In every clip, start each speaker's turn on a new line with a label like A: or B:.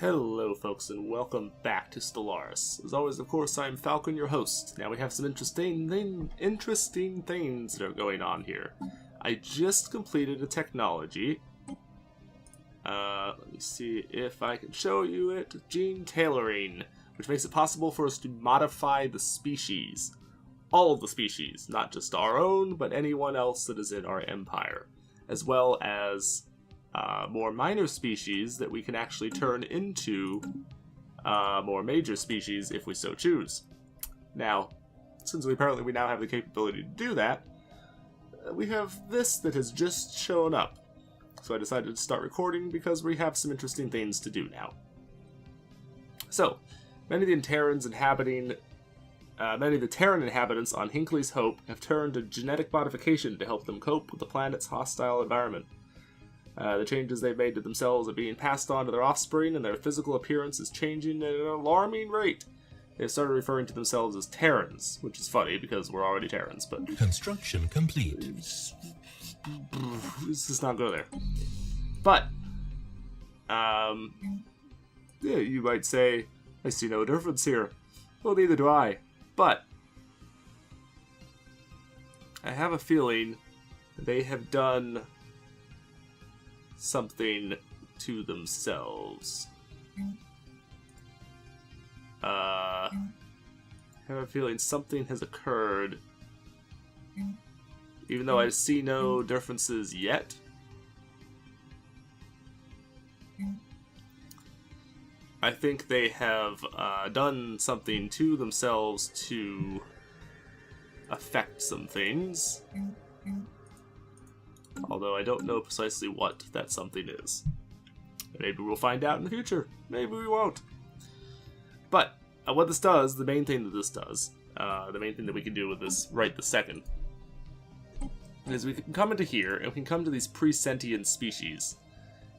A: Hello folks and welcome back to Stellaris. As always, of course, I'm Falcon, your host. Now we have some interesting things that are going on here. I just completed a technology. Let me see if I can show you it. Gene tailoring, which makes it possible for us to modify the species. All of the species, not just our own, but anyone else that is in our empire. As well as more minor species that we can actually turn into more major species if we so choose. Now, since we now have the capability to do that, we have this that has just shown up. So I decided to start recording because we have some interesting things to do now. So, many of the Terran inhabitants on Hinckley's Hope have turned to genetic modification to help them cope with the planet's hostile environment. The changes they've made to themselves are being passed on to their offspring, and their physical appearance is changing at an alarming rate. They've started referring to themselves as Terrans, which is funny because we're already Terrans, but...
B: Construction complete.
A: Let's just not go there. But, yeah, you might say, I see no difference here. Well, neither do I. But, I have a feeling they have done something to themselves. I have a feeling something has occurred, even though I see no differences yet. I think they have done something to themselves to affect some things. Although I don't know precisely what that something is. Maybe we'll find out in the future. Maybe we won't. But what this does, the main thing that this does, the main thing that we can do with this right this second, is we can come into here and we can come to these pre-sentient species.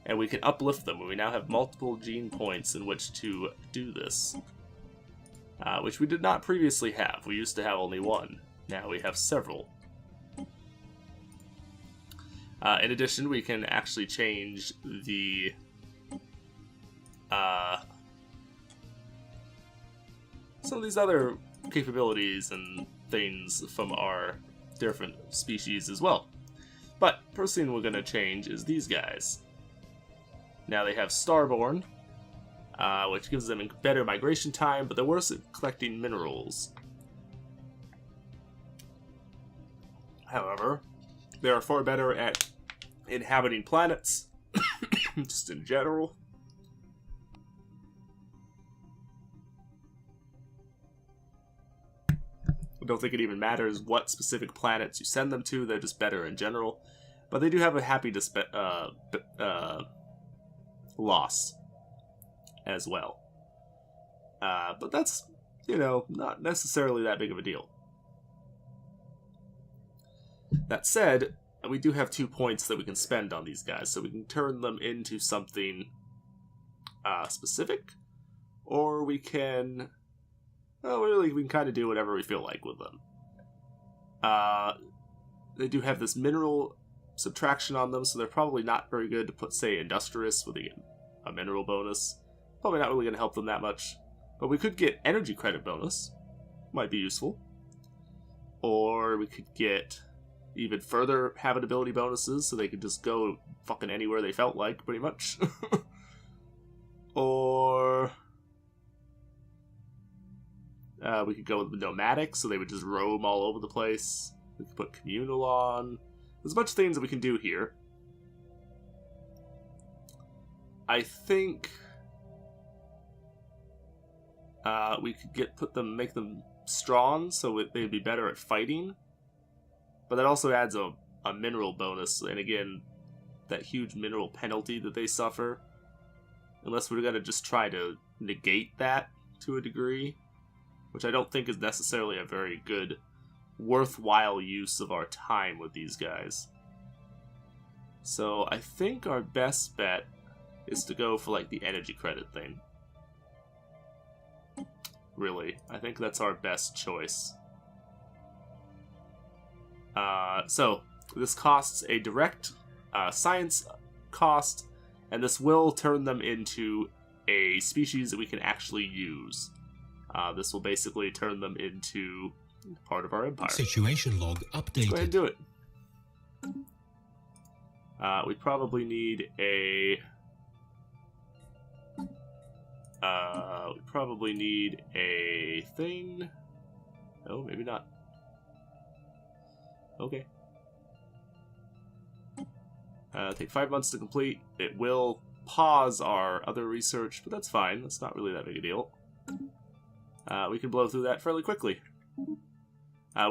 A: And we can uplift them, and we now have multiple gene points in which to do this. Which we did not previously have. We used to have only one. Now we have several. In addition, we can actually change the some of these other capabilities and things from our different species as well. But first thing we're going to change is these guys. Now they have Starborn, which gives them better migration time, but they're worse at collecting minerals. However, they are far better at inhabiting planets, just in general. I don't think it even matters what specific planets you send them to, they're just better in general. But they do have a happy loss as well. But that's, not necessarily that big of a deal. That said, we do have 2 points that we can spend on these guys, so we can turn them into something specific, or we can, we can kind of do whatever we feel like with them. They do have this mineral subtraction on them, so they're probably not very good to put, say, Industrious with a mineral bonus. Probably not really going to help them that much. But we could get energy credit bonus. Might be useful. Or we could get even further habitability bonuses, so they could just go fucking anywhere they felt like, pretty much. Or we could go with the nomadic, so they would just roam all over the place. We could put communal on. There's a bunch of things that we can do here. I think we could make them strong, so they'd be better at fighting. But that also adds a mineral bonus, and again, that huge mineral penalty that they suffer. Unless we're going to just try to negate that to a degree, which I don't think is necessarily a very good, worthwhile use of our time with these guys. So I think our best bet is to go for, like, the energy credit thing. Really, I think that's our best choice. So, this costs a direct science cost, and this will turn them into a species that we can actually use. This will basically turn them into part of our empire.
B: Situation log updated.
A: Go ahead and do it. We probably need a... we probably need a thing. Oh, maybe not. Okay. Take 5 months to complete. It will pause our other research, but that's fine. That's not really that big a deal. We can blow through that fairly quickly.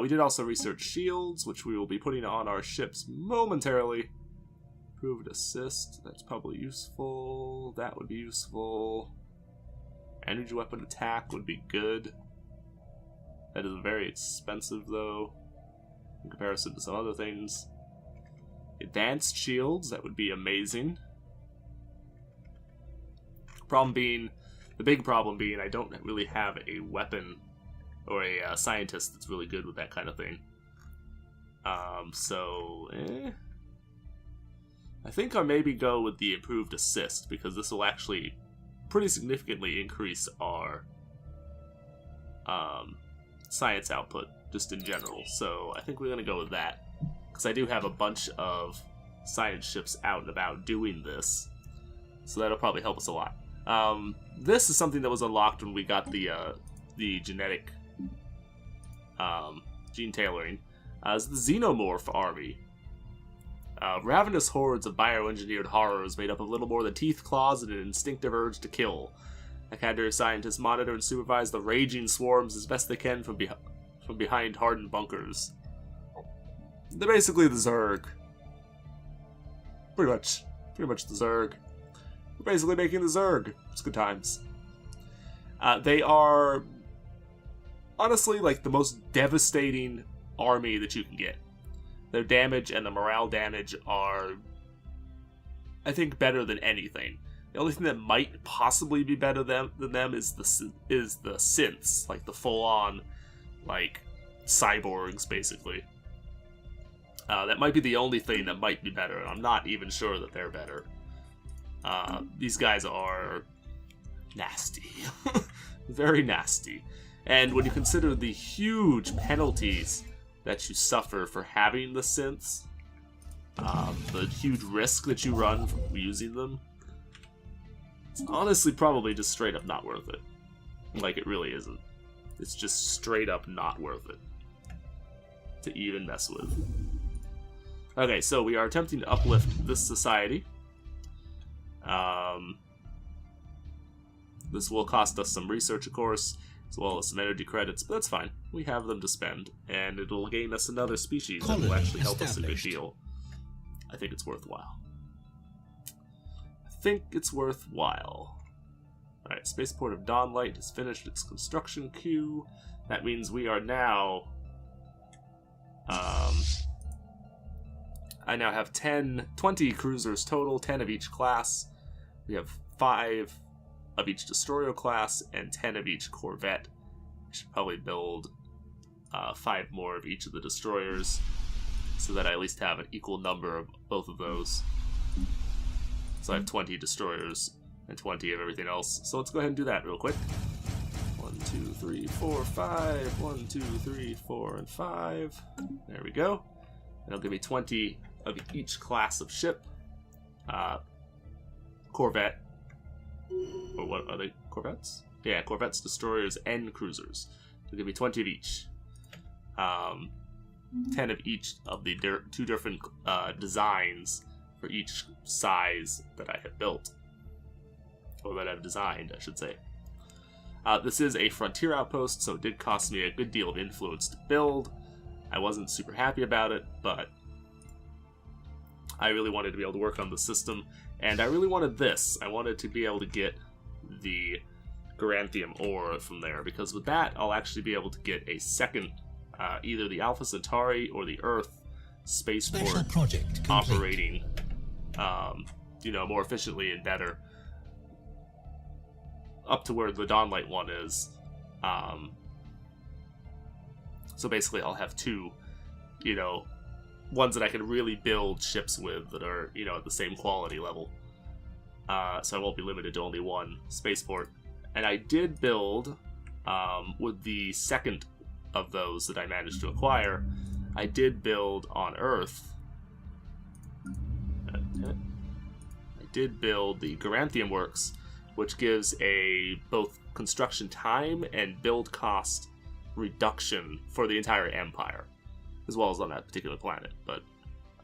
A: We did also research shields, which we will be putting on our ships momentarily. Improved assist, that's probably useful. That would be useful. Energy weapon attack would be good. That is very expensive, though, in comparison to some other things. Advanced shields, that would be amazing. The big problem being, I don't really have a weapon or a scientist that's really good with that kind of thing. I think I'll maybe go with the improved assist, because this will actually pretty significantly increase our science output, just in general. So I think we're going to go with that, because I do have a bunch of science ships out and about doing this, so that'll probably help us a lot. This is something that was unlocked when we got the genetic gene tailoring. It's the Xenomorph army. Ravenous hordes of bioengineered horrors made up of little more than teeth, claws, and an instinctive urge to kill. Academy scientists monitor and supervise the raging swarms as best they can from behind hardened bunkers. They're basically the Zerg. Pretty much the Zerg. We're basically making the Zerg. It's good times. They are honestly like the most devastating army that you can get. Their damage and the morale damage are, I think, better than anything. The only thing that might possibly be better than them is the synths, like the full-on, like, cyborgs, basically. That might be the only thing that might be better, and I'm not even sure that they're better. These guys are nasty. Very nasty. And when you consider the huge penalties that you suffer for having the synths, the huge risk that you run from using them, it's honestly probably just straight up not worth it. Like, it really isn't. It's just straight up not worth it to even mess with. Okay, so we are attempting to uplift this society. This will cost us some research, of course, as well as some energy credits, but that's fine. We have them to spend, and it'll gain us another species that will actually help us a good deal. I think it's worthwhile. Alright, Spaceport of Dawnlight has finished its construction queue. That means we are now... I now have 20 cruisers total, 10 of each class. We have 5 of each destroyer class and 10 of each corvette. I should probably build 5 more of each of the destroyers so that I at least have an equal number of both of those. So I have 20 destroyers and 20 of everything else. So let's go ahead and do that real quick. 1, 2, 3, 4, 5. 1, 2, 3, 4, and 5. There we go. It'll give me 20 of each class of ship. Corvette. Or what are they? Corvettes? Yeah, corvettes, destroyers, and cruisers. It'll give me 20 of each. 10 of each of the 2 different designs for each size that I have built. Or that I've designed, I should say. This is a frontier outpost, so it did cost me a good deal of influence to build. I wasn't super happy about it, but I really wanted to be able to work on the system, and I really wanted this. I wanted to be able to get the Garanthium ore from there, because with that, I'll actually be able to get a second, either the Alpha Centauri or the Earth spaceport operating, more efficiently and better, up to where the Dawnlight one is. So basically, I'll have 2, ones that I can really build ships with that are, at the same quality level. so I won't be limited to only one spaceport. And I did build, with the second of those that I managed to acquire, I did build on Earth. I did build the Garanthium Works, which gives a both construction time and build cost reduction for the entire Empire, as well as on that particular planet. But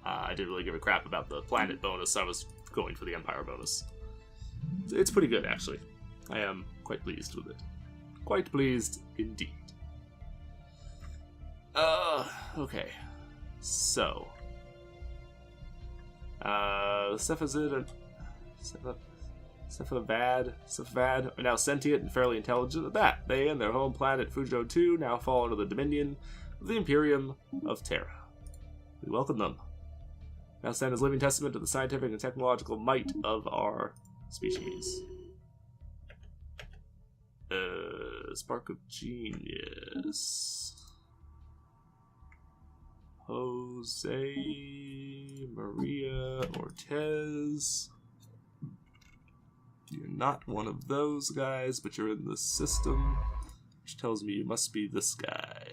A: I didn't really give a crap about the planet bonus. I was going for the Empire bonus. It's pretty good, actually. I am quite pleased with it. Quite pleased indeed. Okay. So. Cephazid are now sentient and fairly intelligent. At that, they and their home planet Fujo 2 now fall under the dominion of the Imperium of Terra. We welcome them. Now stand as living testament to the scientific and technological might of our species. Spark of Genius. Jose Maria Ortez. You're not one of those guys, but you're in the system, which tells me you must be this guy.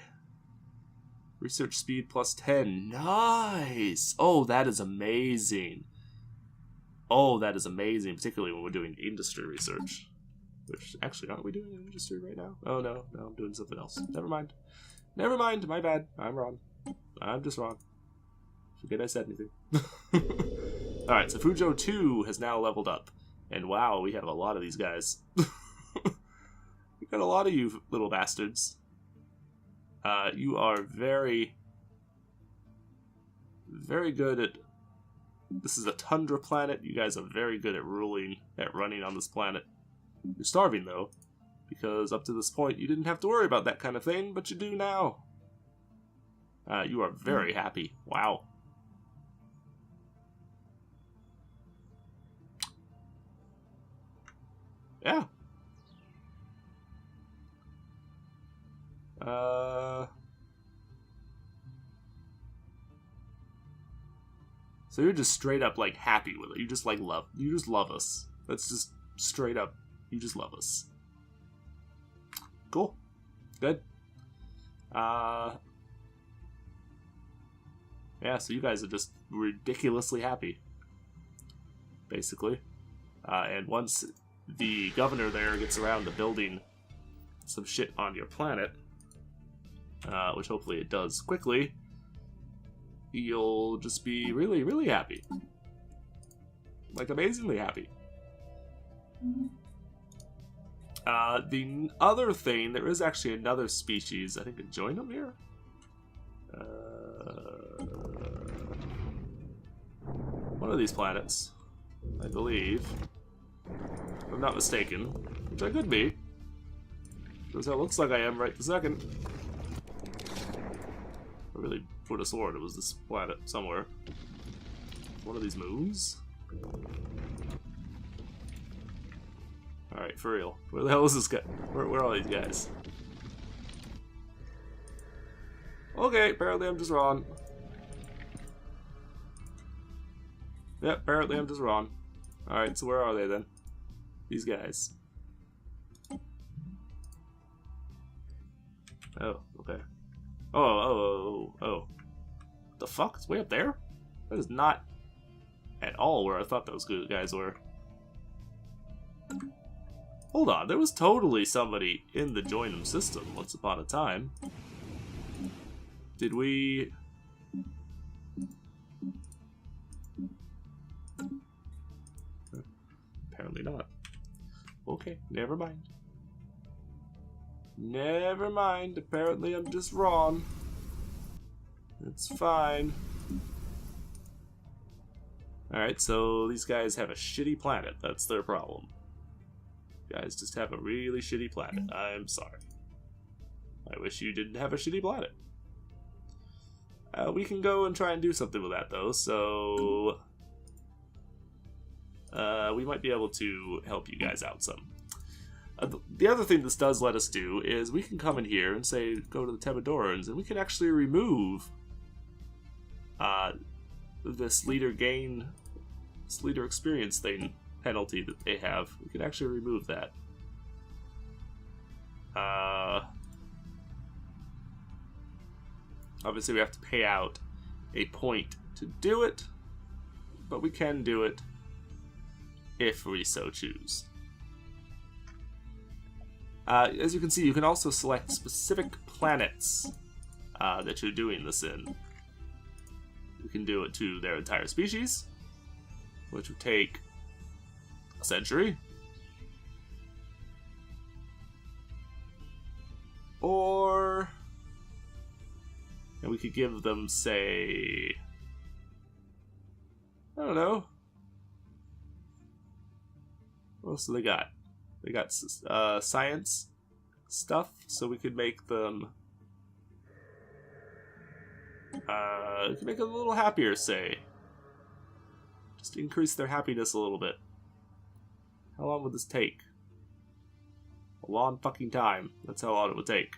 A: Research speed plus 10. Nice! Oh, that is amazing. Oh, that is amazing, particularly when we're doing industry research. Which, actually, aren't we doing industry right now? Oh, no, I'm doing something else. Never mind. Never mind, my bad. I'm wrong. I'm just wrong. Forget I said anything. Alright, so Fujo 2 has now leveled up. And wow, we have a lot of these guys. We got a lot of you little bastards. You are very, very good at... This is a tundra planet. You guys are very good at running on this planet. You're starving, though, because up to this point you didn't have to worry about that kind of thing, but you do now. You are very happy. Wow. Yeah. So you're just straight up like happy with it. You just love us. That's just straight up. You just love us. Cool. Good. Yeah, so you guys are just ridiculously happy. Basically. And once the governor there gets around to building some shit on your planet, which hopefully it does quickly, you'll just be really, really happy. Like, amazingly happy. The other thing, there is actually another species, I think, can join them here? One of these planets, I believe, if I'm not mistaken, which I could be, because it looks like I am right this second. I really would have sworn it was this planet somewhere. One of these moons? Alright, for real. Where the hell is this guy? Where are all these guys? Okay, apparently I'm just wrong. Yep, apparently I'm just wrong. Alright, so where are they then? These guys. Oh, okay. Oh. The fuck? It's way up there? That is not at all where I thought those good guys were. Hold on, there was totally somebody in the join them system once upon a time. Did we... Apparently not. Okay, never mind. Never mind, apparently I'm just wrong. It's fine. Alright, so these guys have a shitty planet. That's their problem. You guys just have a really shitty planet. I'm sorry. I wish you didn't have a shitty planet. We can go and try and do something with that, though, so... we might be able to help you guys out some. The other thing this does let us do is we can come in here and say, go to the Temidorans, and we can actually remove this leader experience thing penalty that they have. We could actually remove that. Obviously, we have to pay out a point to do it, but we can do it if we so choose. As you can see, you can also select specific planets that you're doing this in. You can do it to their entire species, which would take a century. Or... and we could give them, say... I don't know. What else do they got? They got science stuff, so we could make them... we could make them a little happier, say. Just increase their happiness a little bit. How long would this take? A long fucking time. That's how long it would take.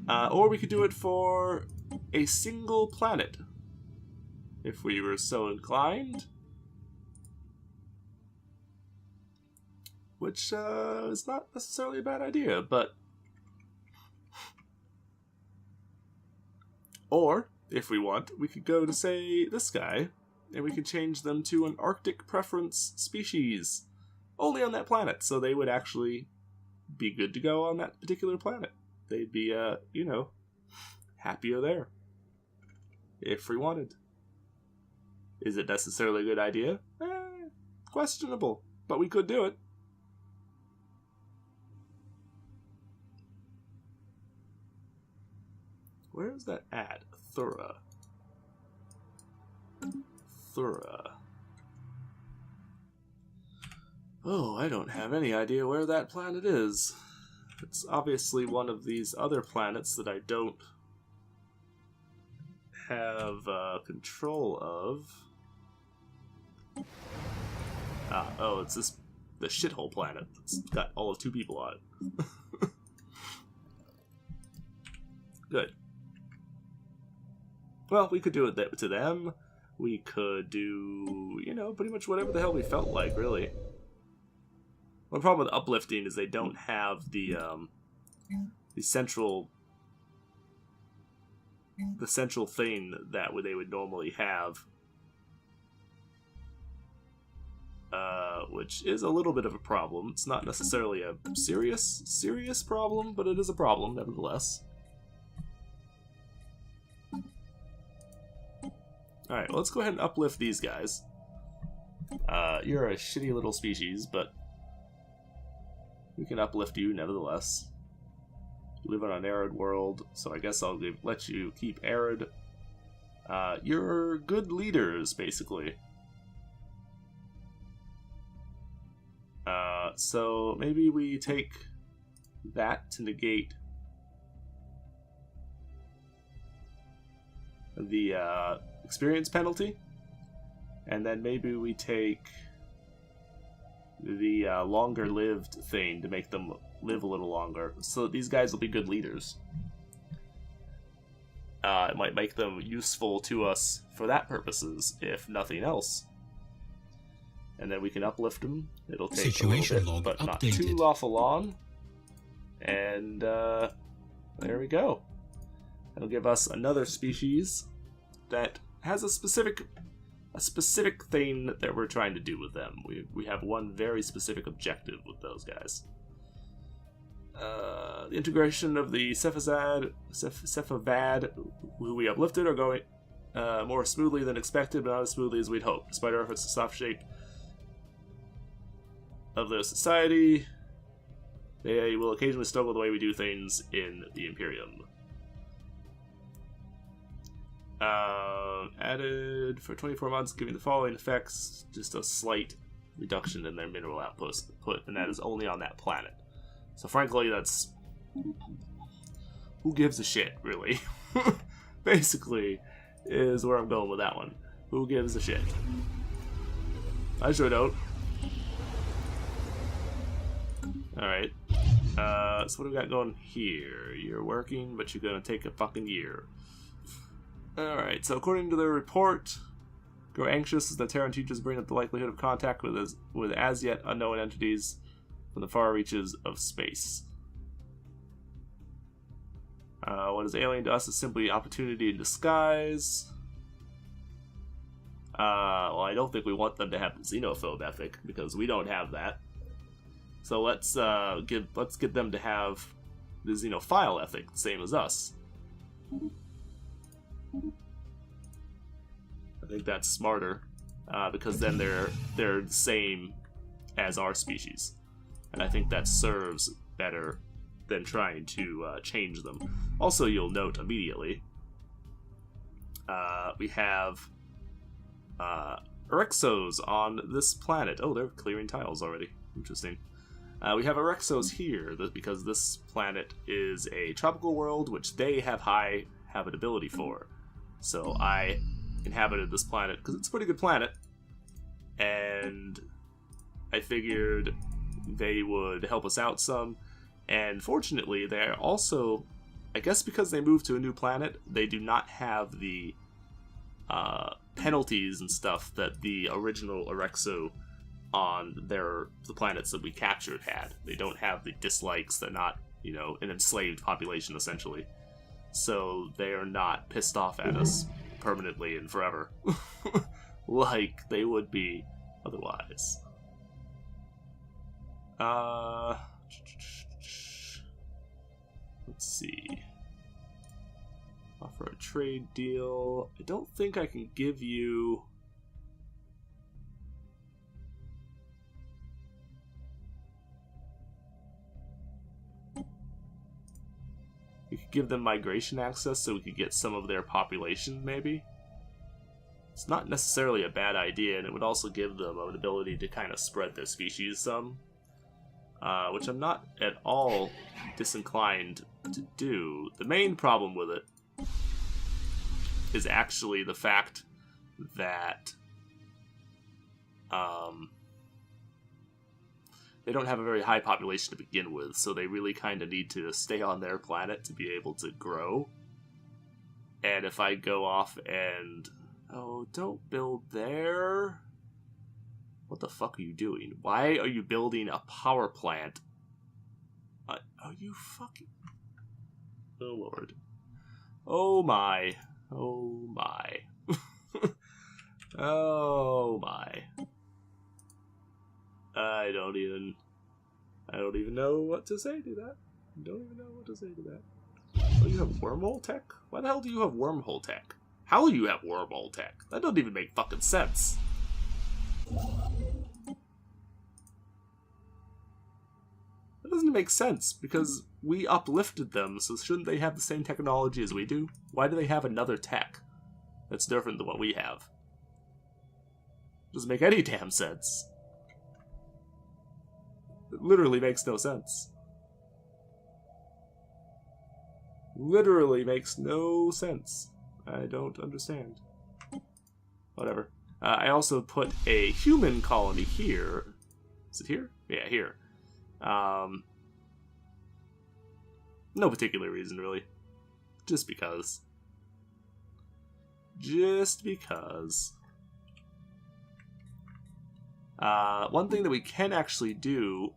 A: Or we could do it for a single planet, if we were so inclined. Which is not necessarily a bad idea, but... or, if we want, we could go to, say, this guy, and we could change them to an Arctic preference species. Only on that planet, so they would actually be good to go on that particular planet. They'd be, you know, happier there. If we wanted. Is it necessarily a good idea? Questionable, but we could do it. Where is that at? Thura. Thura. Oh, I don't have any idea where that planet is. It's obviously one of these other planets that I don't have control of. Oh, it's the shithole planet. It's got all of 2 people on it. Good. Well, we could do it to them. We could do, you know, pretty much whatever the hell we felt like, really. One problem with uplifting is they don't have the central thing that they would normally have, which is a little bit of a problem. It's not necessarily a serious problem, but it is a problem nevertheless. All right, well, let's go ahead and uplift these guys. You're a shitty little species, but we can uplift you nevertheless. You live on an arid world, so I guess I'll let you keep arid. You're good leaders, basically. So maybe we take that to negate the experience penalty, and then maybe we take the longer lived thing to make them live a little longer, so these guys will be good leaders. It might make them useful to us for that purposes, if nothing else. And then we can uplift them. It'll take situation a little bit, but not too awful long. And there we go. It'll give us another species that has a specific thing that we're trying to do with them. We have one very specific objective with those guys. The integration of the Cephavad, who we uplifted, are going more smoothly than expected, but not as smoothly as we'd hoped. Despite our efforts to soft shape of their society, they will occasionally struggle with the way we do things in the Imperium. Added for 24 months, giving the following effects: just a slight reduction in their mineral output, and that is only on that planet. So frankly, that's... who gives a shit, really? Basically, is where I'm going with that one. Who gives a shit? I sure don't. Alright. So what do we got going here? You're working, but you're gonna take a fucking year. Alright, so according to the report, Grow anxious as the Terran teachers bring up the likelihood of contact with as yet unknown entities from the far reaches of space. What is alien to us is simply opportunity in disguise. Well, I don't think we want them to have the xenophobe ethic, because we don't have that. So let's get them to have the xenophile ethic, the same as us. I think that's smarter, because then they're the same as our species, and I think that serves better than trying to change them. Also, you'll note immediately we have Erexos on this planet. Oh, they're clearing tiles already. Interesting. We have Erexos here because this planet is a tropical world, which they have high habitability for. So I inhabited this planet because it's a pretty good planet, and I figured they would help us out some. And fortunately, they're also, I guess because they moved to a new planet, they do not have the penalties and stuff that the original Erexo on the planets that we captured had. They don't have the dislikes. They're not, an enslaved population, essentially. So they are not pissed off at us permanently and forever, like they would be otherwise. Let's see. Offer a trade deal. I don't think I can give you... We could give them migration access so we could get some of their population, maybe? It's not necessarily a bad idea, and it would also give them an ability to kind of spread their species some. Which I'm not at all disinclined to do. The main problem with it is actually the fact that they don't have a very high population to begin with, so they really kind of need to stay on their planet to be able to grow. And if I go off and... Oh, don't build there. What the fuck are you doing? Why are you building a power plant? Are you fucking... Oh, Lord. Oh, my. Oh, my. Oh, my. I don't even know what to say to that. Don't even know what to say to that. Oh, you have wormhole tech? Why the hell do you have wormhole tech? How do you have wormhole tech? That doesn't even make fucking sense. That doesn't make sense, because we uplifted them, so shouldn't they have the same technology as we do? Why do they have another tech that's different than what we have? Doesn't make any damn sense. It literally makes no sense. Literally makes no sense. I don't understand. Whatever. I also put a human colony here. Is it here? Yeah, here. No particular reason, really. Just because. Just because. One thing that we can actually do,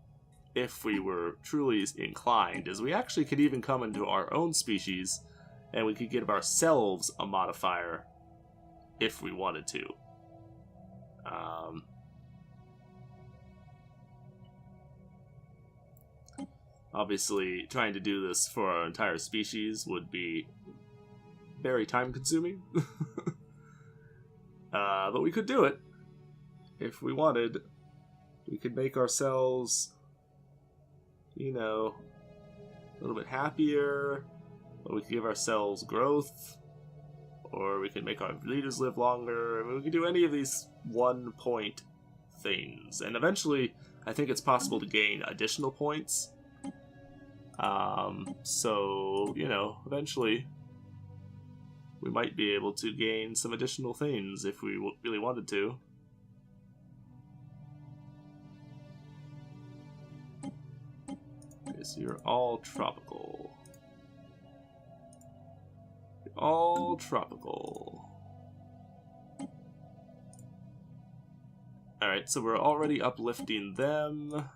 A: if we were truly inclined, is we actually could even come into our own species, and we could give ourselves a modifier if we wanted to. Obviously, trying to do this for our entire species would be very time-consuming. But we could do it. If we wanted, we could make ourselves, a little bit happier, or we could give ourselves growth, or we could make our leaders live longer. I mean, we could do any of these one-point things. And eventually, I think it's possible to gain additional points. So, eventually, we might be able to gain some additional things if we really wanted to. Okay, so you're all tropical. You're all tropical. Alright, so we're already uplifting them.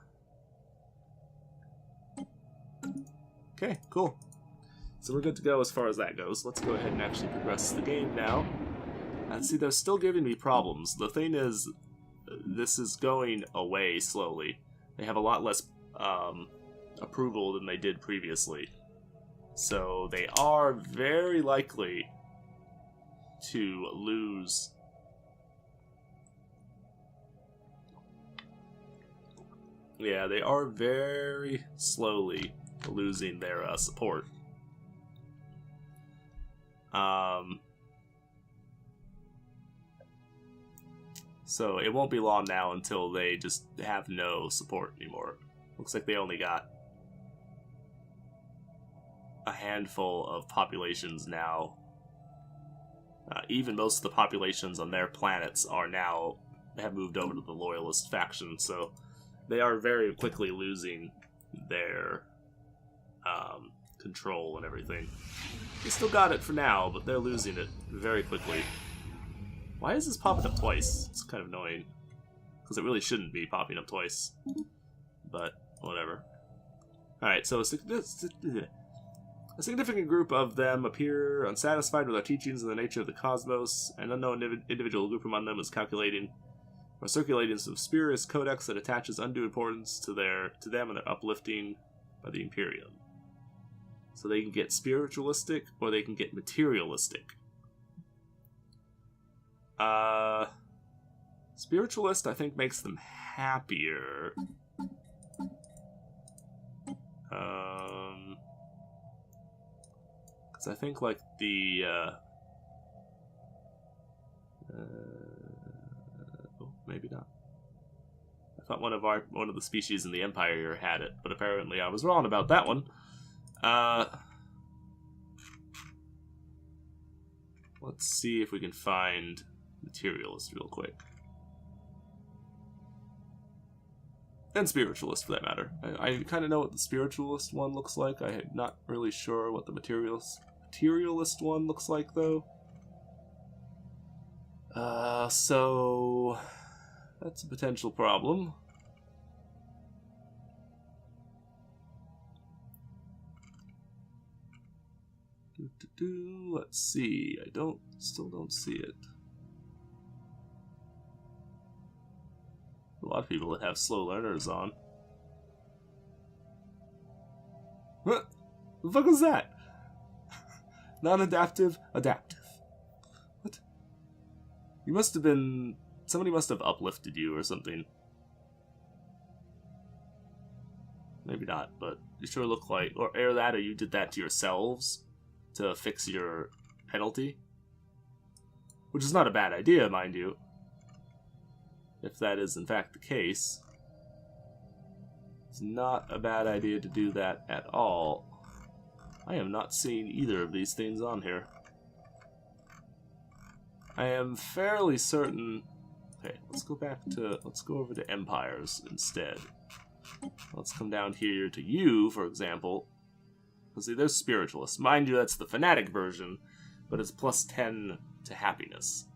A: Okay, cool. So we're good to go as far as that goes. Let's go ahead and actually progress the game now. And see, they're still giving me problems. The thing is, this is going away slowly. They have a lot less approval than they did previously. So they are very likely to lose. Yeah, they are very slowly losing their support. So it won't be long now until they just have no support anymore. Looks like they only got a handful of populations now. Even most of the populations on their planets are now have moved over to the Loyalist faction, so they are very quickly losing their control and everything. They still got it for now, but they're losing it very quickly. Why is this popping up twice? It's kind of annoying, because it really shouldn't be popping up twice. But whatever. Alright, so a significant group of them appear unsatisfied with our teachings and the nature of the cosmos. An unknown individual group among them is calculating or circulating some spurious codex that attaches undue importance to them and their uplifting by the Imperium. So they can get spiritualistic or they can get materialistic. Spiritualist, I think, makes them happier. Because I think, like, the, oh, maybe not. I thought one of the species in the Empire had it, but apparently I was wrong about that one. Let's see if we can find materialist real quick. And spiritualist, for that matter. I kind of know what the spiritualist one looks like. I'm not really sure what the materialist one looks like, though. So that's a potential problem. Let's see. I still don't see it. A lot of people that have slow learners on. What the fuck was that? Non-adaptive, adaptive. What? You must have been... Somebody must have uplifted you or something. Maybe not, but you sure look like... Or that, or you did that to yourselves to fix your penalty. Which is not a bad idea, mind you. If that is in fact the case. It's not a bad idea to do that at all. I am not seeing either of these things on here. I am fairly certain... Okay, let's go over to Empires instead. Let's come down here to you, for example. Let's see, there's Spiritualist. Mind you, that's the Fanatic version, but it's plus 10 to happiness.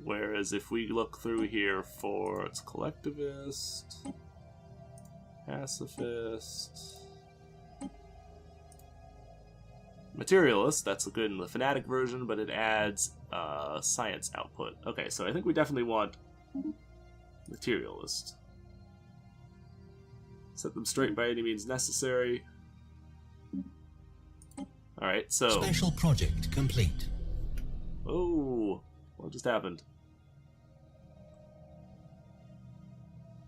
A: Whereas if we look through here for its collectivist, pacifist, materialist, that's good in the Fanatic version, but it adds science output. Okay, so I think we definitely want materialist. Set them straight by any means necessary. Alright, so...
B: Special project complete.
A: Oh, what just happened?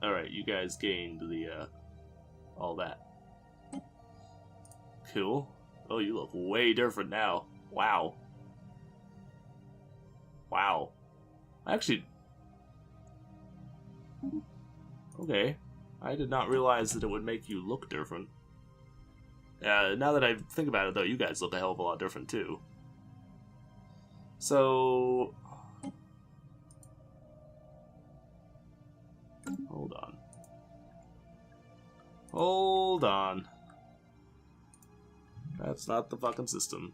A: Alright, you guys gained the, all that. Cool. Oh, you look way different now. Wow. Wow. Actually... Okay. I did not realize that it would make you look different. Now that I think about it, though, you guys look a hell of a lot different, too. So... Hold on. Hold on. That's not the fucking system.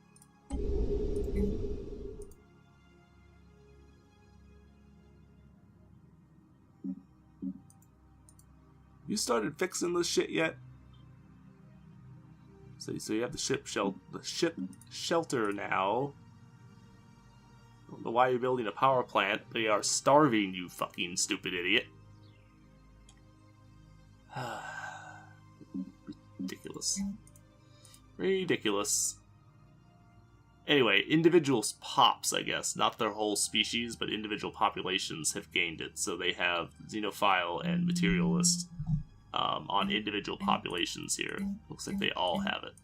A: You started fixing this shit yet? So you have the ship shelter now. I don't know why you're building a power plant. They are starving, you fucking stupid idiot. Ridiculous. Ridiculous. Anyway, individual pops, I guess. Not their whole species, but individual populations have gained it. So they have xenophile and materialist on individual populations here. Looks like they all have it.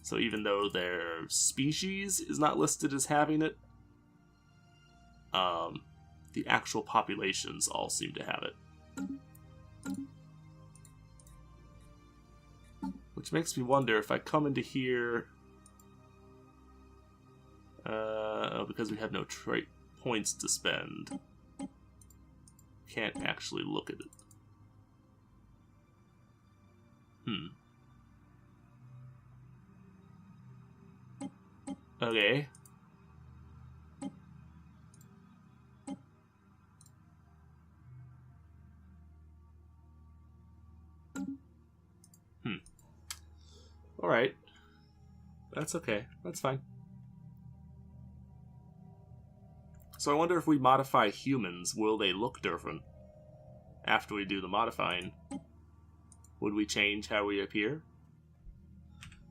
A: So even though their species is not listed as having it, the actual populations all seem to have it. Which makes me wonder if I come into here... because we have no trait points to spend, can't actually look at it. Okay. Alright. That's okay. That's fine. So I wonder if we modify humans, will they look different after we do the modifying? Would we change how we appear?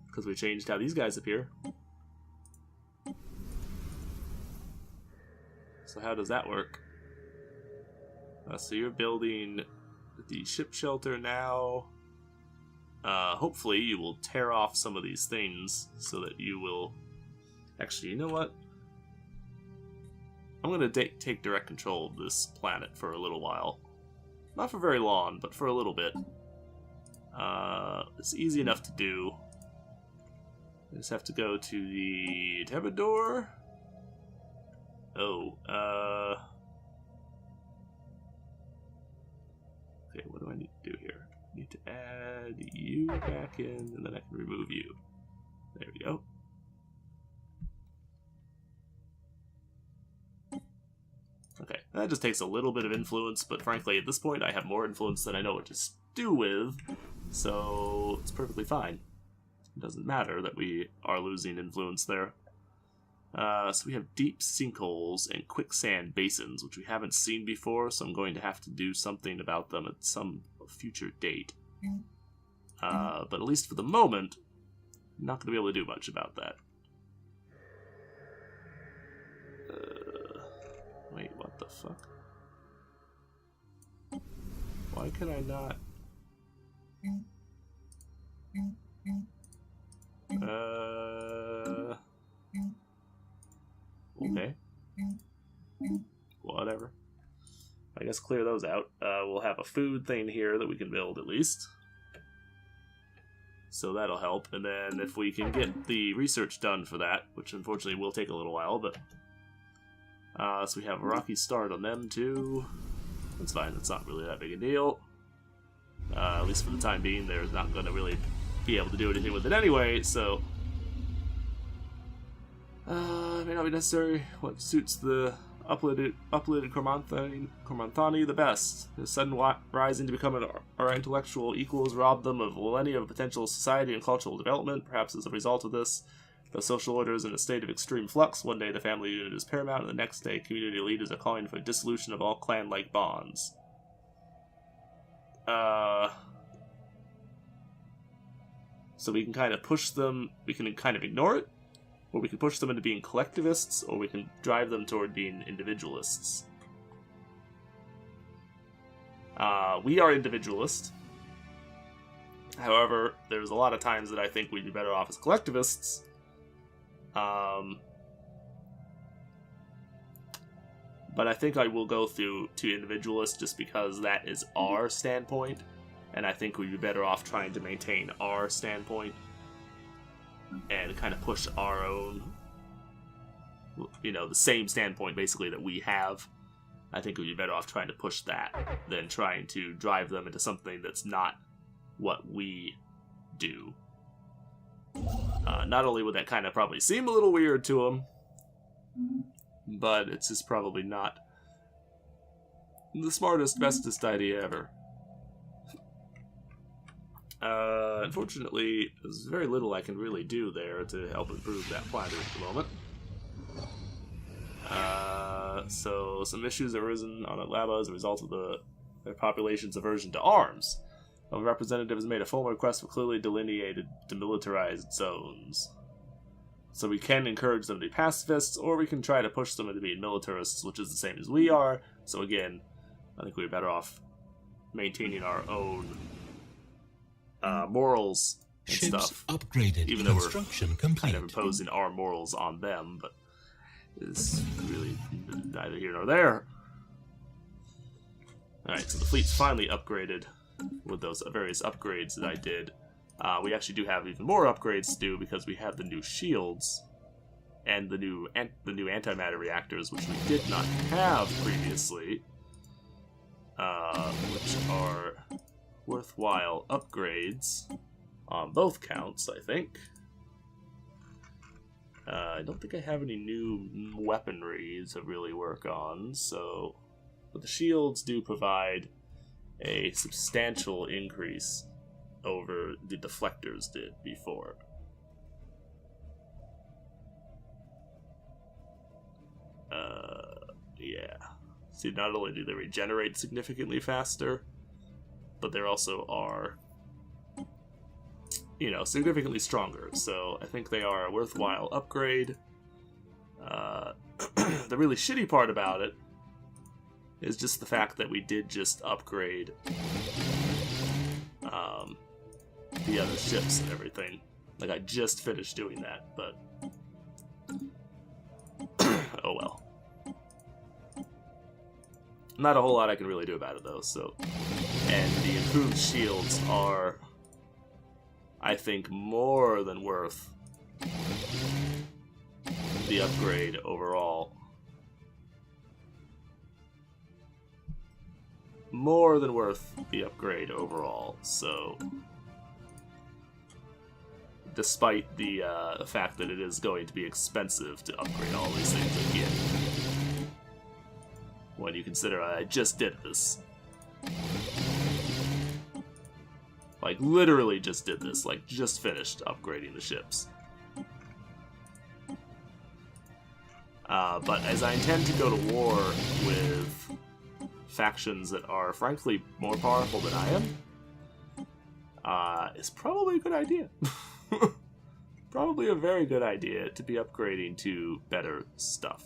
A: Because we changed how these guys appear. So how does that work? So you're building the ship shelter now. Hopefully you will tear off some of these things so that you will... Actually, you know what? I'm going to take direct control of this planet for a little while. Not for very long, but for a little bit. It's easy enough to do. I just have to go to the Tebador. Oh, okay, what do I need to do here? I need to add you back in, and then I can remove you. There we go. Okay, that just takes a little bit of influence, but frankly, at this point, I have more influence than I know what to do with, so it's perfectly fine. It doesn't matter that we are losing influence there. So we have deep sinkholes and quicksand basins, which we haven't seen before, so I'm going to have to do something about them at some future date. But at least for the moment, I'm not going to be able to do much about that. Wait, what the fuck? Why can I not? Okay. Whatever. I guess clear those out. We'll have a food thing here that we can build at least. So that'll help. And then if we can get the research done for that, which unfortunately will take a little while, but... so we have a rocky start on them too. That's fine, that's not really that big a deal. At least for the time being, they're not going to really be able to do anything with it anyway, so... it may not be necessary. What suits the uplifted Cormanthani the best? The sudden rising to become our intellectual equals robbed them of millennia of potential society and cultural development. Perhaps as a result of this, the social order is in a state of extreme flux. One day the family unit is paramount, and the next day community leaders are calling for dissolution of all clan-like bonds. So we can kind of push them, we can kind of ignore it, or we can push them into being collectivists, or we can drive them toward being individualists. We are individualist. However, there's a lot of times that I think we'd be better off as collectivists. But I think I will go through to individualist just because that is our standpoint, and I think we'd be better off trying to maintain our standpoint and kind of push our own, you know, the same standpoint basically that we have. I think we'd be better off trying to push that than trying to drive them into something that's not what we do. Not only would that kind of probably seem a little weird to them, but it's just probably not the smartest, bestest idea ever. Unfortunately, there's very little I can really do there to help improve that planet at the moment. So some issues have arisen on Atlaba as a result of their population's aversion to arms. A representative has made a formal request for clearly delineated demilitarized zones. So we can encourage them to be pacifists, or we can try to push them into being militarists, which is the same as we are. So again, I think we're better off maintaining our own morals and
B: Ships
A: stuff.
B: upgraded.
A: Even though we're
B: Construction complete.
A: kind of imposing our morals on them, but it's really neither here nor there. Alright, so the fleet's finally upgraded with those various upgrades that I did. We actually do have even more upgrades to do because we have the new shields and the new antimatter reactors, which we did not have previously, which are worthwhile upgrades on both counts, I think. I don't think I have any new weaponry to really work on, so... But the shields do provide a substantial increase over the deflectors did before. Yeah. See, not only do they regenerate significantly faster, but they also are, you know, significantly stronger. So I think they are a worthwhile upgrade. The really shitty part about it is just the fact that we did just upgrade the other ships and everything. Like, I just finished doing that, but oh well. Not a whole lot I can really do about it, though, so... And the improved shields are, I think, more than worth the upgrade overall. More than worth the upgrade overall, so... Despite the fact that it is going to be expensive to upgrade all these things again. When you consider I just did this. Like, literally just did this. Like, just finished upgrading the ships. But as I intend to go to war with factions that are, frankly, more powerful than I am, it's probably a good idea. Probably a very good idea to be upgrading to better stuff.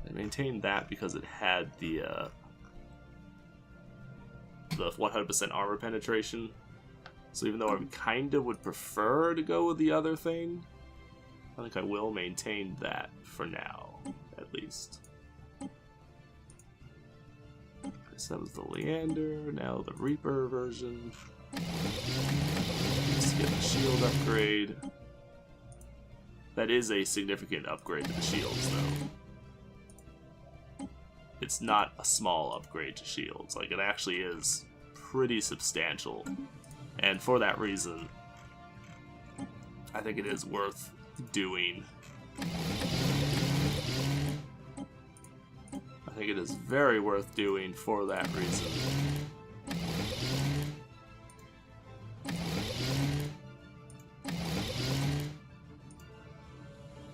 A: I maintained that because it had the 100% armor penetration. So even though I kind of would prefer to go with the other thing, I think I will maintain that for now, at least. So that was the Leander, now the Reaper version. Let's get the shield upgrade. That is a significant upgrade to the shields, though. It's not a small upgrade to shields. Like, it actually is pretty substantial. And for that reason, I think it is worth doing. I think it is very worth doing for that reason.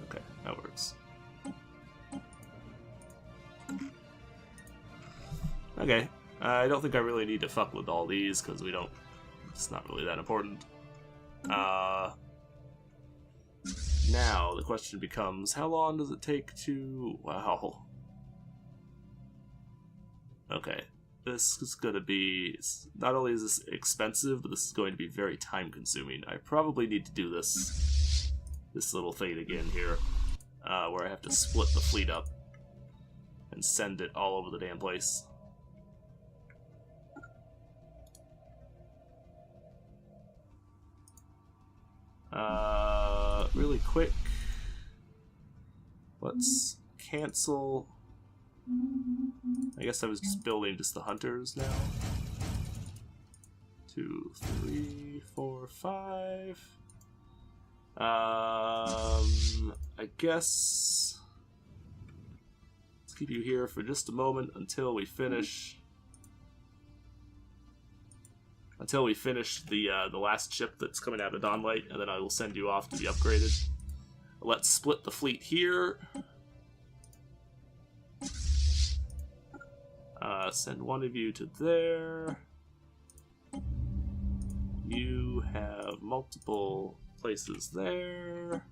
A: Okay, that works. Okay, I don't think I really need to fuck with all these because we don't. It's not really that important. Now the question becomes, how long does it take to... Wow. Okay, this is going to be... Not only is this expensive, but this is going to be very time-consuming. I probably need to do this little thing again here, where I have to split the fleet up and send it all over the damn place. Really quick, let's cancel. I guess I was just building just the hunters now. 2, 3, 4, 5. I guess let's keep you here for just a moment until we finish until we finish the last ship that's coming out of Dawnlight, and then I will send you off to be upgraded. Let's split the fleet here. Send one of you to there. You have multiple places there.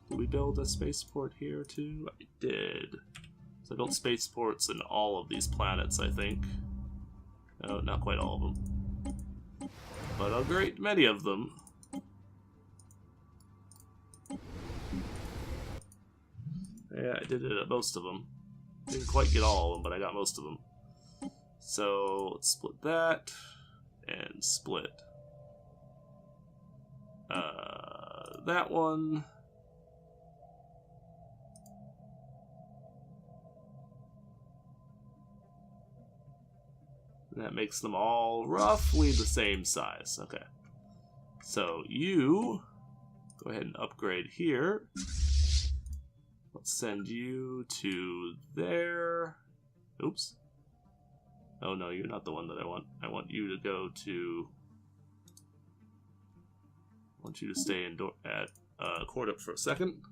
A: Did we build a spaceport here too? I did. So I built spaceports in all of these planets, I think. No, not quite all of them. But a great many of them. Yeah, I did it at most of them. Didn't quite get all of them, but I got most of them. So let's split that and split that one. That makes them all roughly the same size. Okay. So you go ahead and upgrade here. Let's send you to there. Oops. Oh no, you're not the one that I want. I want you to go to... I want you to stay at Cordup for a second.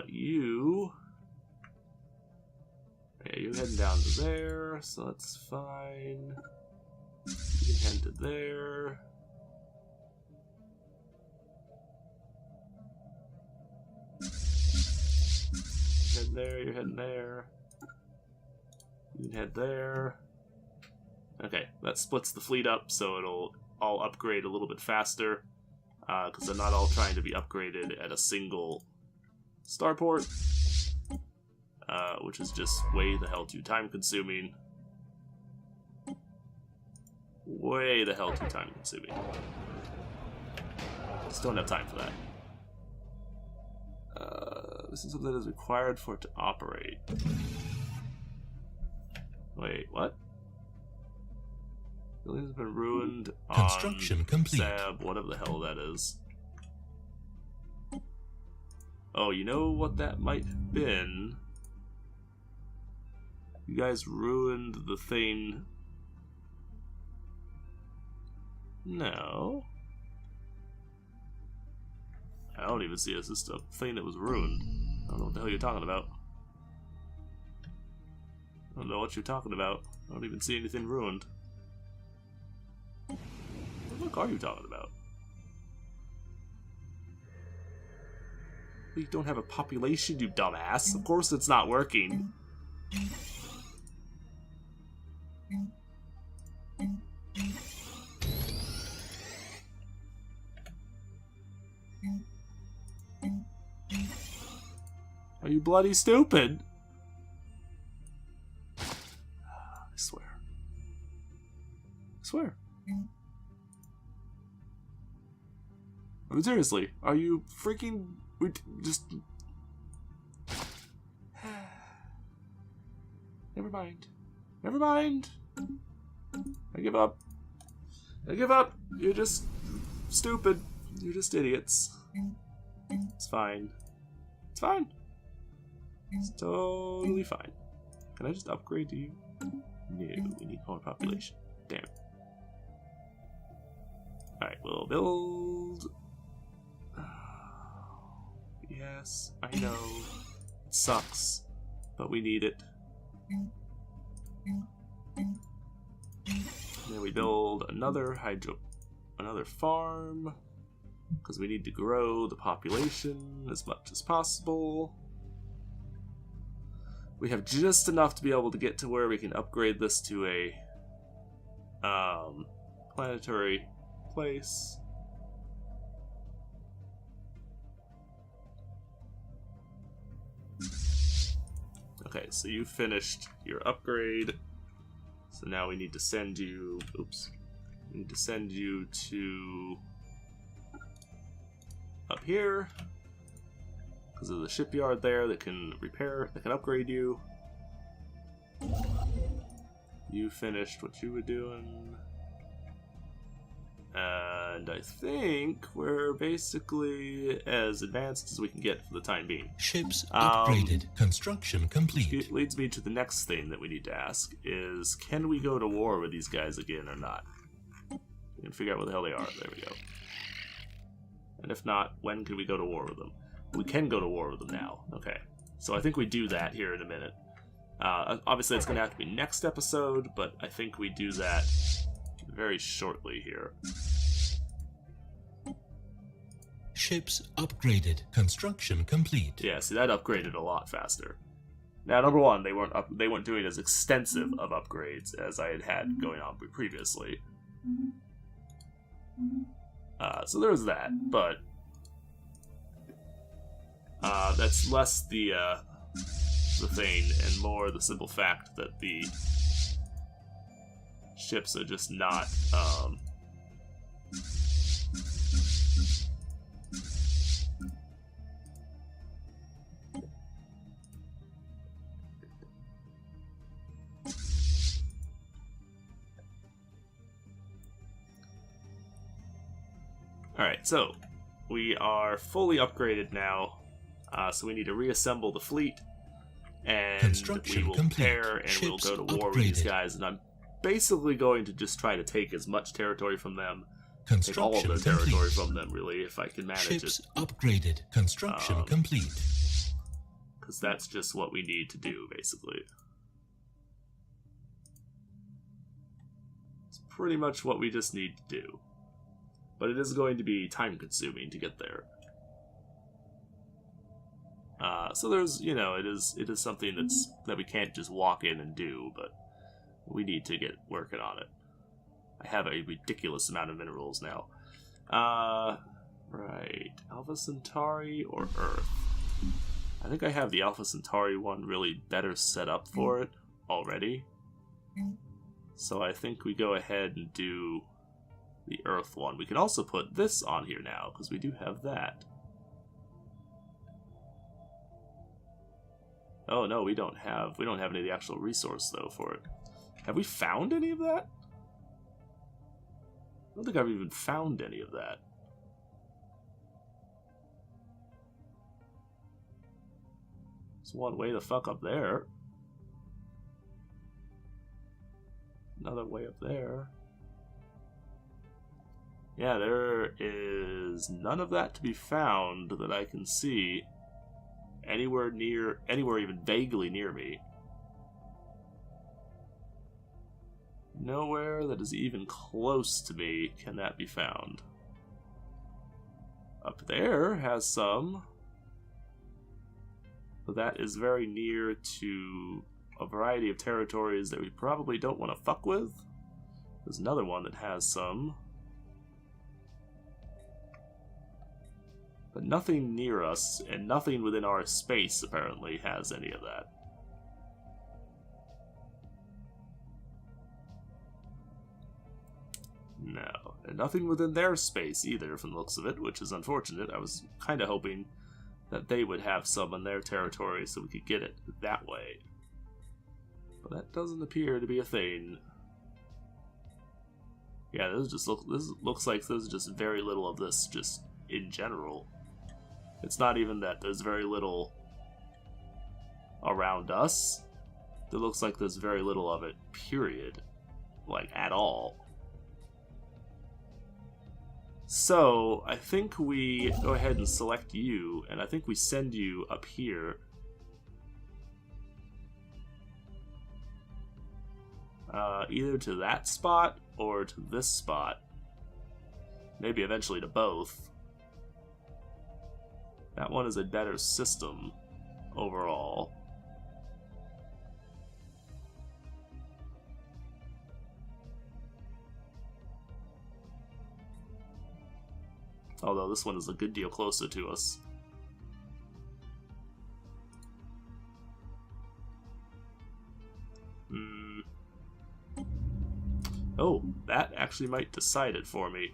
A: You... Yeah, you're heading down to there, so that's fine. You can head to there. Head there, you're heading there. You can head there. Okay, that splits the fleet up, so it'll all upgrade a little bit faster, because they're not all trying to be upgraded at a single starport, which is just way the hell too time-consuming. Way the hell too time-consuming. Just don't have time for that. This is something that is required for it to operate. Wait, what? Building has been ruined on
B: Construction complete.
A: Sab, whatever the hell that is. Oh, you know what that might have been? You guys ruined the thing. No. I don't even see it. It's just a thing that was ruined. I don't know what the hell you're talking about. I don't know what you're talking about. I don't even see anything ruined. What the fuck are you talking about? You don't have a population, you dumbass. Of course it's not working. Are you bloody stupid? I swear. I swear. I mean, seriously, are you freaking... just... Never mind. Never mind. I give up. I give up. You're just stupid. You're just idiots. It's fine. It's fine. It's totally fine. Can I just upgrade to you? No, we need more population. Damn it. Alright, we'll build... Yes, I know. It sucks, but we need it. And then we build another farm, because we need to grow the population as much as possible. We have just enough to be able to get to where we can upgrade this to a planetary place. Okay, so you finished your upgrade. So now we need to send you... Oops. We need to send you to... up here. Because there's a shipyard there that can repair, that can upgrade you. You finished what you were doing. And I think we're basically as advanced as we can get for the time being.
B: Ships upgraded. Construction complete.
A: It leads me to the next thing that we need to ask is, can we go to war with these guys again or not? We can figure out what the hell they are. There we go. And if not, when can we go to war with them? We can go to war with them now. Okay. So I think we do that here in a minute. Obviously, it's going to have to be next episode, but I think we do that very shortly here.
B: Ships upgraded. Construction complete.
A: Yeah, see, that upgraded a lot faster. Now, number one, they weren't doing as extensive of upgrades as I had going on previously. So there's that, but that's less the thing and more the simple fact that the ships are just not Alright, so we are fully upgraded now, so we need to reassemble the fleet, and we will pair and we'll go to war with these guys, and I'm basically going to just try to take as much territory from them, take all of their territory from them, really, if I can manage
B: Ships
A: it.
B: upgraded. Construction complete.
A: Because that's just what we need to do, basically. It's pretty much what we just need to do. But it is going to be time-consuming to get there. So there's, you know, it is something that we can't just walk in and do, but we need to get working on it. I have a ridiculous amount of minerals now. Right. Alpha Centauri or Earth? I think I have the Alpha Centauri one really better set up for it already. So I think we go ahead and do the Earth one. We can also put this on here now, because we do have that. Oh no, we don't have any of the actual resource though for it. Have we found any of that? I don't think I've even found any of that. There's one way the fuck up there. Another way up there. Yeah, there is none of that to be found that I can see anywhere even vaguely near me. Nowhere that is even close to me can that be found. Up there has some, but that is very near to a variety of territories that we probably don't want to fuck with. There's another one that has some. But nothing near us, and nothing within our space, apparently, has any of that. No. And nothing within their space, either, from the looks of it, which is unfortunate. I was kind of hoping that they would have some in their territory so we could get it that way. But that doesn't appear to be a thing. Yeah, this looks like there's just very little of this, just in general. It's not even that there's very little around us. It looks like there's very little of it, period. Like, at all. So, I think we go ahead and select you, and I think we send you up here. Either to that spot, or to this spot. Maybe eventually to both. That one is a better system overall. Although this one is a good deal closer to us. Oh, that actually might decide it for me.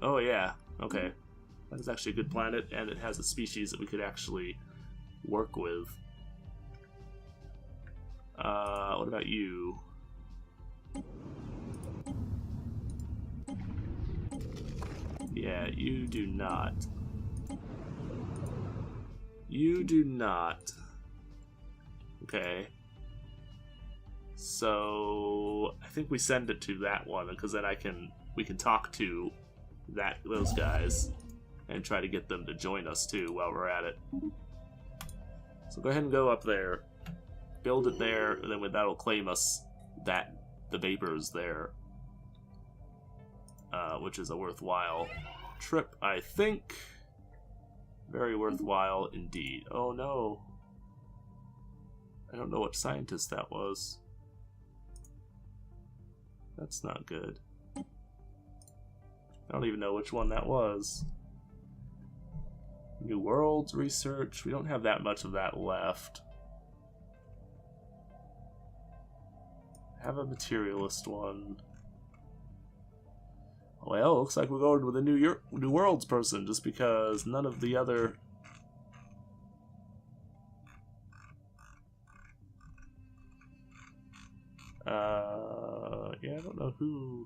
A: Oh yeah, okay. That is actually a good planet, and it has a species that we could actually work with. What about you? Yeah, you do not. You do not. Okay. So, I think we send it to that one, because then I can we can talk to those guys and try to get them to join us too while we're at it. So go ahead and go up there, build it there, and then that'll claim us that the Vapor's there, which is a worthwhile trip, I think. Very worthwhile indeed. Oh no. I don't know what scientist that was. That's not good. I don't even know which one that was. New Worlds research. We don't have that much of that left. Have a materialist one. Well, looks like we're going with a New Worlds person just because none of the other... yeah, I don't know who...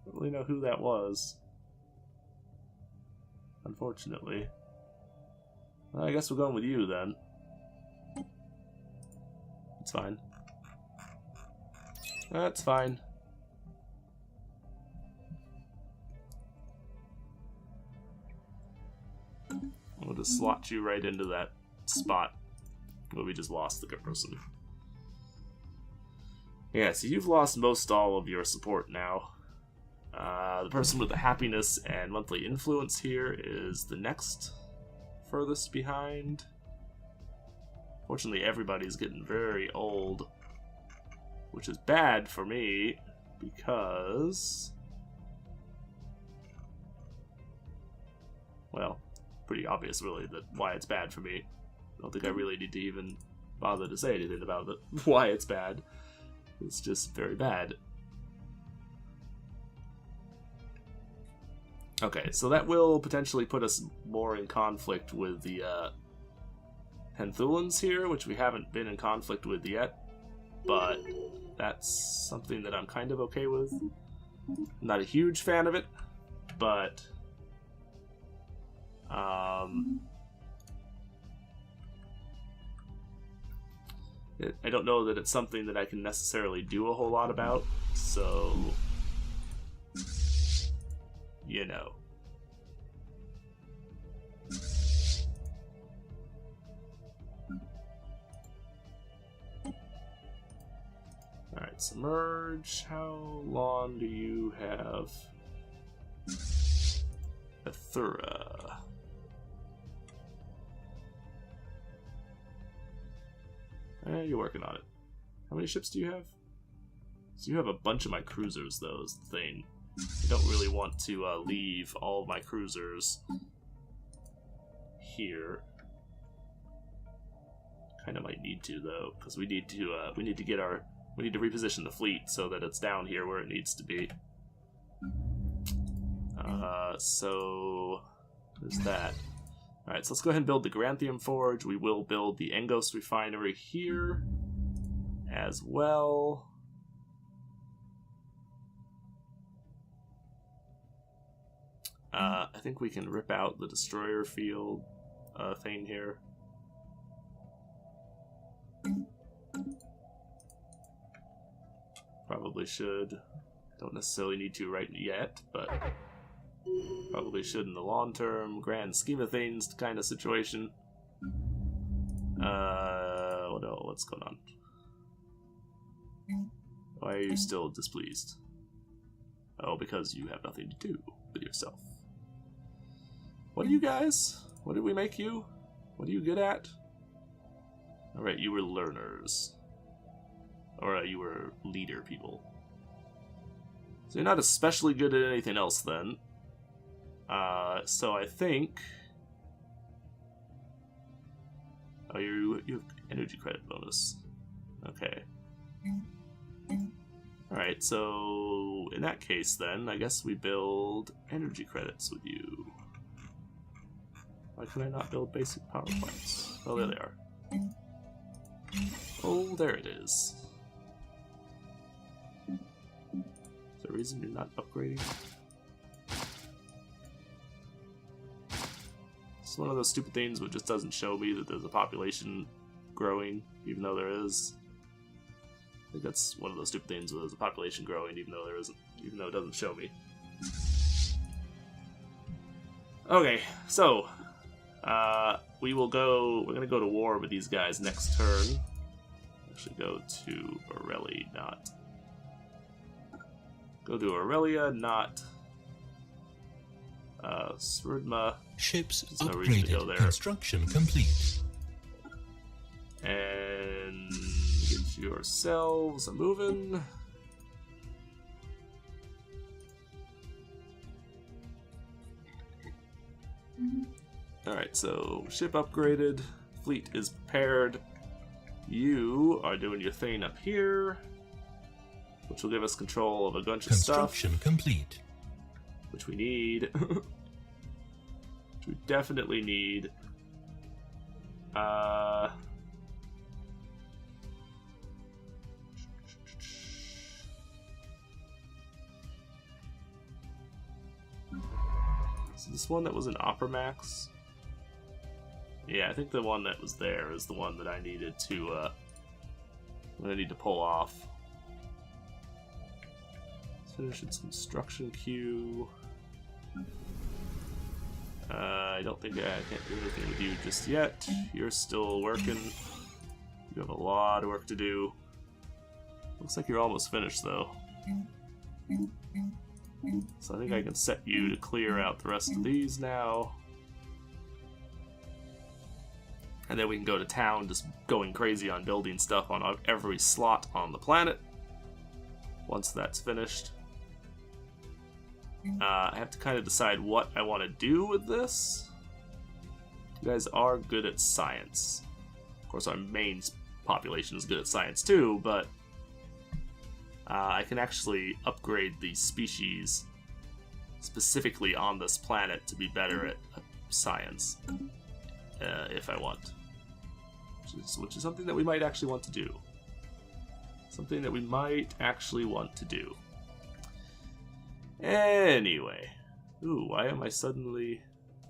A: I don't really know who that was. Unfortunately. Well, I guess we're going with you then. It's fine. That's fine. We'll just slot you right into that spot where we just lost the good person. Yeah, so you've lost most all of your support now. The person with the happiness and monthly influence here is the next furthest behind. Fortunately, everybody's getting very old, which is bad for me because, well, pretty obvious really that why it's bad for me. I don't think I really need to even bother to say anything about it, why it's bad. It's just very bad. Okay, so that will potentially put us more in conflict with the Penthulans here, which we haven't been in conflict with yet, but that's something that I'm kind of okay with. I'm not a huge fan of it, but I don't know that it's something that I can necessarily do a whole lot about, so you know. Alright, submerge. How long do you have? Athura. You're working on it. How many ships do you have? So you have a bunch of my cruisers, though, is the thing. I don't really want to leave all of my cruisers here. Kind of might need to, though, because we need to reposition the fleet so that it's down here where it needs to be. So there's that. Alright, so let's go ahead and build the Granthium Forge. We will build the Engos Refinery here as well. I think we can rip out the Destroyer Field thing here. Probably should. Don't necessarily need to right yet, but probably should in the long term, grand scheme of things kind of situation. What's going on? Why are you still displeased? Oh, because you have nothing to do with yourself. What are you guys? What did we make you? What are you good at? Alright, you were learners. Or you were leader people. So you're not especially good at anything else then. So I think... Oh, you have energy credit bonus. Okay. Alright, so in that case then, I guess we build energy credits with you. Why can I not build basic power plants? Oh, there they are. Oh, there it is. Is there a reason you're not upgrading? It's one of those stupid things which just doesn't show me that there's a population growing, even though there is. I think that's one of those stupid things where there's a population growing, even though there isn't. even though it doesn't show me. Okay, so we're gonna go to war with these guys next turn. Actually, go to Borelli, not. Go to Aurelia, not Sverdma.
B: Ships
A: There's no reason to go
B: upgraded.
A: there.
B: Construction complete.
A: And get yourselves a moving. Alright, so ship upgraded, fleet is prepared. You are doing your thing up here, which will give us control of a bunch of stuff.
B: Construction complete.
A: Which we need. Which we definitely need. Is this one that was an Opera Max? Yeah, I think the one that was there is the one that I needed to, that I need to pull off. Let's finish its construction queue. I don't think I can't do anything with you just yet. You're still working. You have a lot of work to do. Looks like you're almost finished, though. So I think I can set you to clear out the rest of these now. And then we can go to town, just going crazy on building stuff on every slot on the planet. Once that's finished. I have to kind of decide what I want to do with this. You guys are good at science. Of course, our main population is good at science too, but I can actually upgrade the species specifically on this planet to be better at science if I want. Which is something that we might actually want to do. Something that we might actually want to do. Anyway. Ooh, why did I suddenly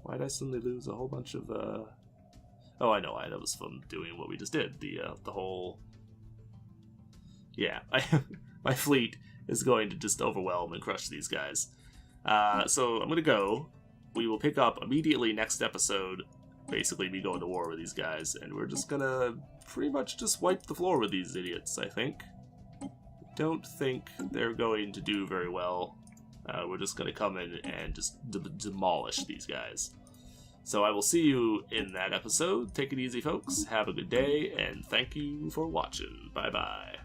A: lose a whole bunch of, Oh, I know why. That was from doing what we just did. The whole... Yeah, my fleet is going to just overwhelm and crush these guys. So I'm gonna go. We will pick up immediately next episode. Basically, me going to war with these guys, and we're just gonna pretty much just wipe the floor with these idiots, I think. Don't think they're going to do very well. We're just gonna come in and just demolish these guys. So I will see you in that episode. Take it easy, folks. Have a good day, and thank you for watching. Bye-bye.